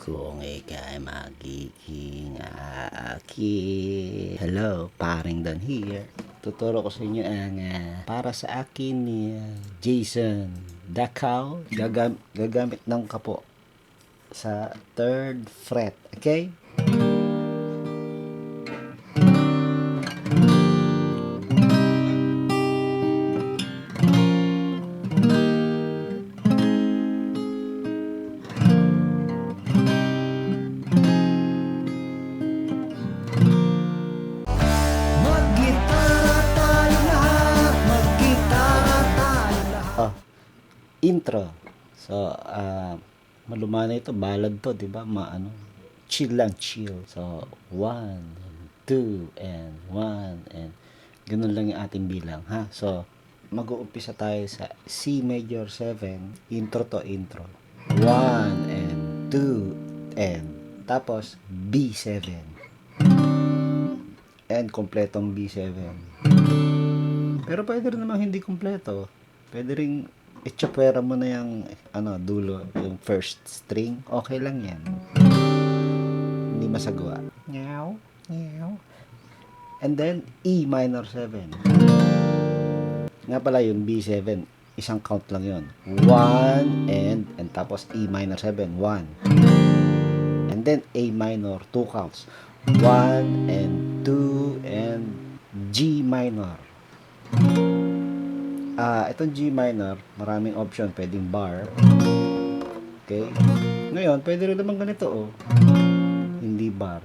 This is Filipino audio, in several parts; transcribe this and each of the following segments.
kung ika'y magiging akin. Hello, paring Don here. Tuturo ko sa inyo ang para sa akin ni Jason Dakaw. Gagamit ng kapo sa 3rd fret. Okay? Intro. So, malumana ito, ballad to, 'di ba? Chill lang, chill. So, 1, 2, and 1, and ganun lang yung ating bilang, ha? So, mag-uumpisa tayo sa C major 7, intro to intro. 1 and 2 and tapos B7. And kompletong B7. Pero pwede rin namang hindi kompleto. Pwede rin itsapwera mo na yung dulo, yung first string. Okay lang yan. Hindi masagwa. Meow, meow. And then E minor 7. Nga pala yung B7, isang count lang yun. 1 and tapos E minor 7, 1. And then A minor, 2 counts. 1 and 2 and G minor. Itong G minor, maraming option, pwedeng bar. Okay? Ngayon, pwede rin naman ganito, hindi bar.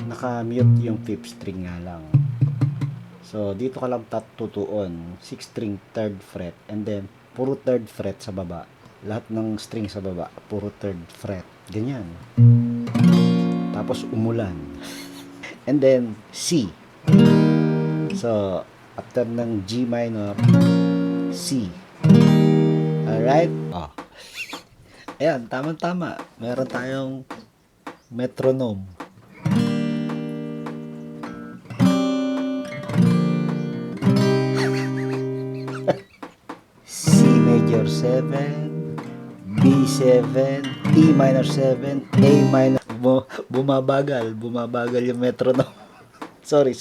Naka-mute yung 5th string nga lang. So, dito ka lang tutuon, 6th string, 3rd fret, and then, puro 3rd fret sa baba. Lahat ng string sa baba, puro 3rd fret. Ganyan. Tapos, umulan. And then, C. So, after ng G minor, C. Alright? Ayan, tama-tama. Meron tayong metronome. C major 7, B7, E minor 7, A minor. Bumabagal yung metronome. Sorry.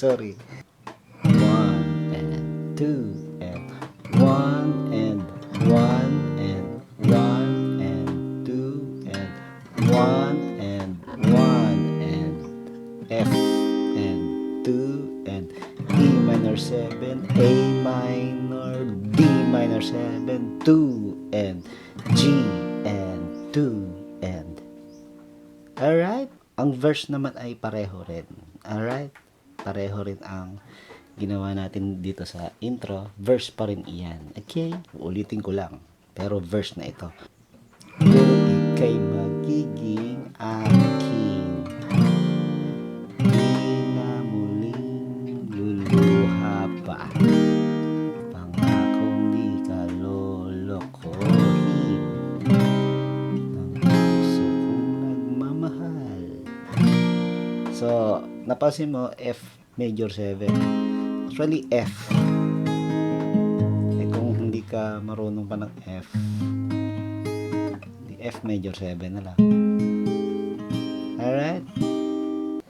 2 and 1 and 1 and 1 and 2 and 1 and 1 and F and 2 and E minor 7, A minor, D minor 7, 2 and G and 2 and. Alright? Ang verse naman ay pareho rin. Alright? Pareho rin ang ginawa natin dito sa intro, verse pa rin iyan. Okay? Ulitin ko lang. Pero verse na ito. Kung ika'y magiging akin, di na muling luluha pa. Pangakong di ka lolokohin ng puso kong nagmamahal. So, napansin mo, F major 7. Actually, F. Kung hindi ka marunong pa ng F, F major 7 na lang. Alright?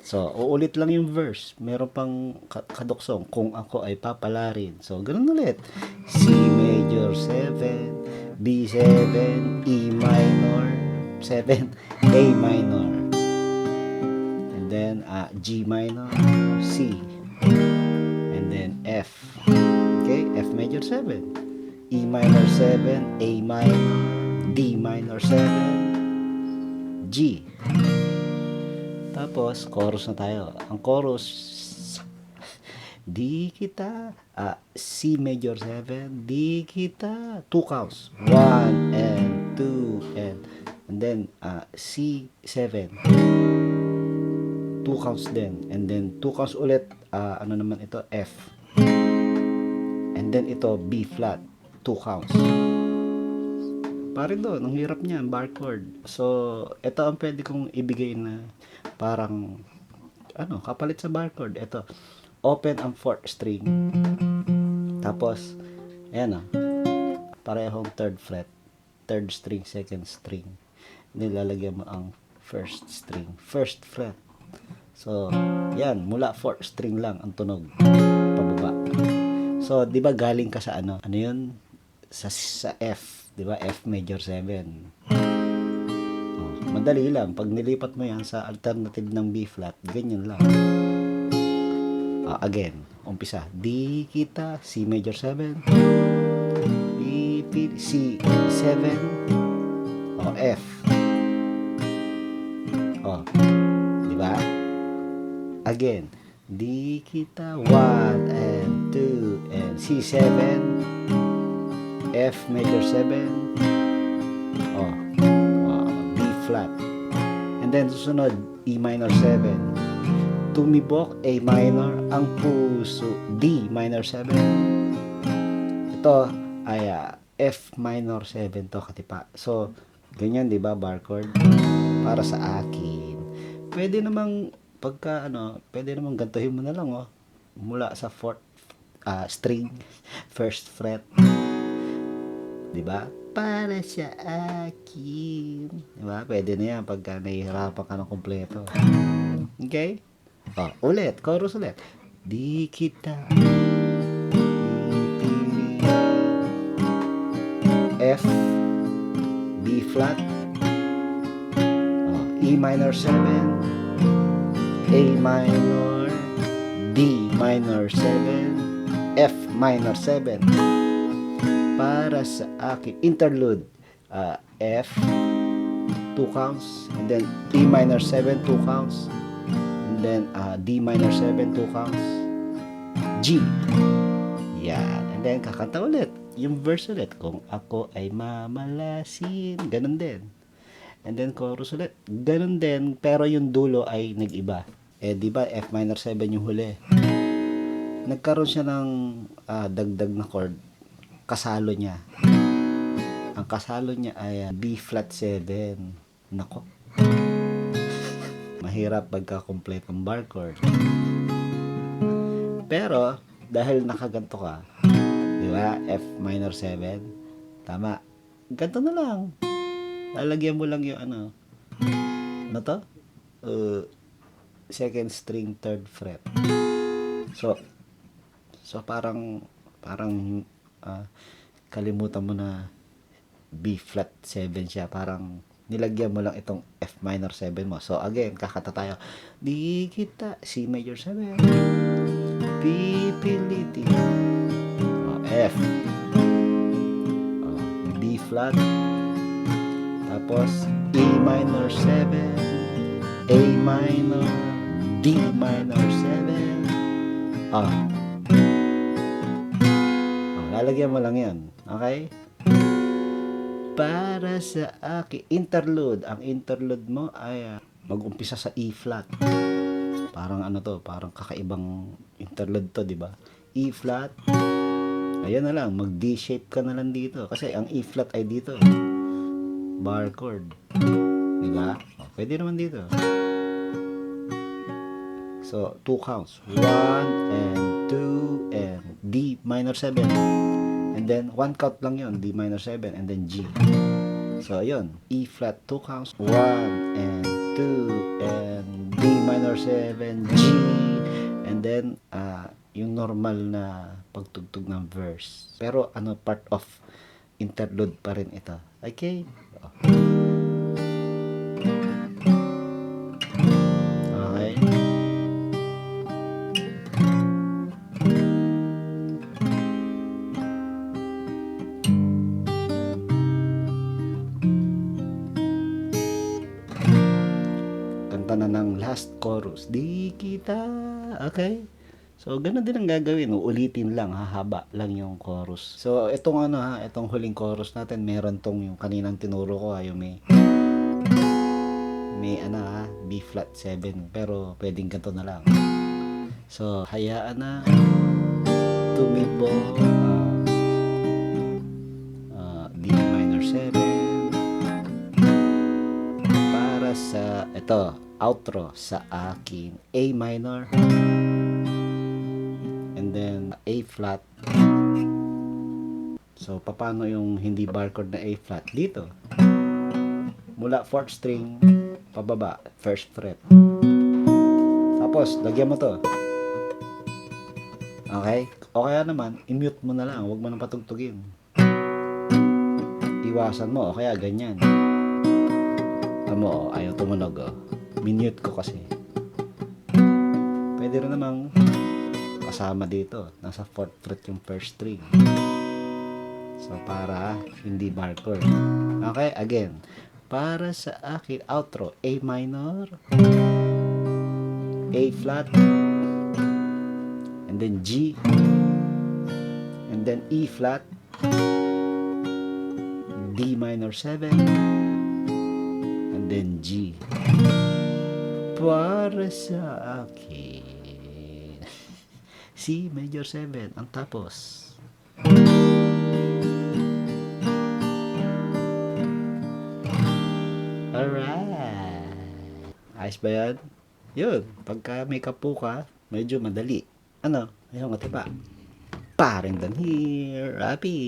So, uulit lang yung verse. Meron pang kaduksong, kung ako ay papalarin. So, ganun ulit. C major 7, B7, E minor 7, A minor. And then, G minor, C. And then F. Okay, F major 7, E minor 7, A minor, D minor 7, G. Tapos chorus na tayo. Ang chorus, di kita, C major 7, di kita, 2 counts, 1 and 2 and then C7, 2 counts din, and then 2 counts ulit. Ano naman ito, F, and then ito B flat, 2 counts. Pare doon, ang hirap niya, bar chord. So, ito ang pwede kong ibigay na parang kapalit sa bar chord. Ito, open ang 4th string, tapos ayan, parehong 3rd fret, 3rd string, 2nd string, nilalagyan mo ang first string, first fret. So, yan, mula 4th string lang ang tunog pababa. So, 'di ba galing ka sa ano? Ano 'yun? Sa F, 'di ba? F major 7. Oh, madali lang pag nilipat mo 'yan sa alternative ng B flat, ganyan lang. Again, umpisa. D kita, C major 7. B, C 7. F. Di ba? Again, D kita 1 and 2 and C7, F major 7, B flat. And then susunod, E minor 7. Tumibok, A minor, ang puso, D minor 7. Ito ay F minor 7 to katipa. So, ganyan 'di ba bar chord? Para sa akin. Pwede namang pwede namang gantuhin mo na lang mula sa 4th string, first fret. 'Di ba? Para sa akin. 'Di ba? Pwede na 'yan pagka nahihirapan ka ng kumpleto. Okay? Ulit, chorus ulit. Di kita F, B flat, E minor 7, A minor, D minor 7, F minor 7. Para sa akin, interlude, F, 2 counts, and then E minor 7, 2 counts, and then D minor 7, 2 counts, G. Yan. And then kakanta ulit yung verse ulit. Kung ako ay mamalasin, ganun din. And then chorus ulit, ganun din, pero yung dulo ay nag-iba. Di ba F minor 7 yung huli. Nagkaroon siya ng dagdag na chord, kasalo niya. Ang kasalo niya ay B flat 7. Nako. Mahirap pagka-complete ang bar chord. Pero dahil nakaganto ka, di ba? F minor 7. Tama. Ganto na lang. Lalagyan mo lang yung ano to? Second string, third fret. So parang kalimutan mo na B flat 7 siya. Parang nilagyan mo lang itong F minor 7 mo. So again, kakata tayo. Di kita, C major 7. Pipilitin. F. B flat. Tapos E minor 7, A minor, D minor 7. Lalagyan mo lang yan. Okay? Para sa akin, interlude. Ang interlude mo ay mag-umpisa sa E flat. Parang parang kakaibang interlude to, di ba? E flat. Ayun na lang, mag D shape ka na lang dito kasi ang E flat ay dito. Bar chord. Di ba? Pwede naman dito. So, 2 counts. 1 and 2 and D minor 7. And then 1 count lang 'yon, D minor 7 and then G. So, ayun, E flat 2 counts. 1 and 2 and D minor 7, G, and then yung normal na pagtugtog ng verse. Pero part of interlude pa rin ito. Okay? Okay. Kanta na ng last chorus. Di kita. Okay? So, ganun din ang gagawin. Uulitin lang, hahaba lang yung chorus. So, itong itong huling chorus natin, meron tong yung kaninang tinuro ko, yung may B flat 7. Pero, pwedeng ganito na lang. So, hayaan na tumibo, D minor 7. Para sa, outro sa akin, A minor. And then A flat. So paano yung hindi bar chord na A flat dito? mula 4th string, pababa, 1st fret. Tapos, lagyan mo to. Okay? O kaya naman, i-mute mo na lang, huwag mo nang patugtugin. Iwasan mo, o kaya ganyan. Tamo, ayaw tumunog, oh. Minute ko kasi. Pwede rin namang kasama dito. Nasa 4th fret yung 1st string. So, para hindi bar chord. Okay, again. Para sa akin, outro, A minor, A flat, and then G, and then E flat, D minor 7, and then G. Para sa akin, C major 7 ang tapos. Alright. Ayos ba yan? Yun, pagka may kapo ka, medyo madali. Ano? Ayaw nga diba? Paring Dan here, Rapi.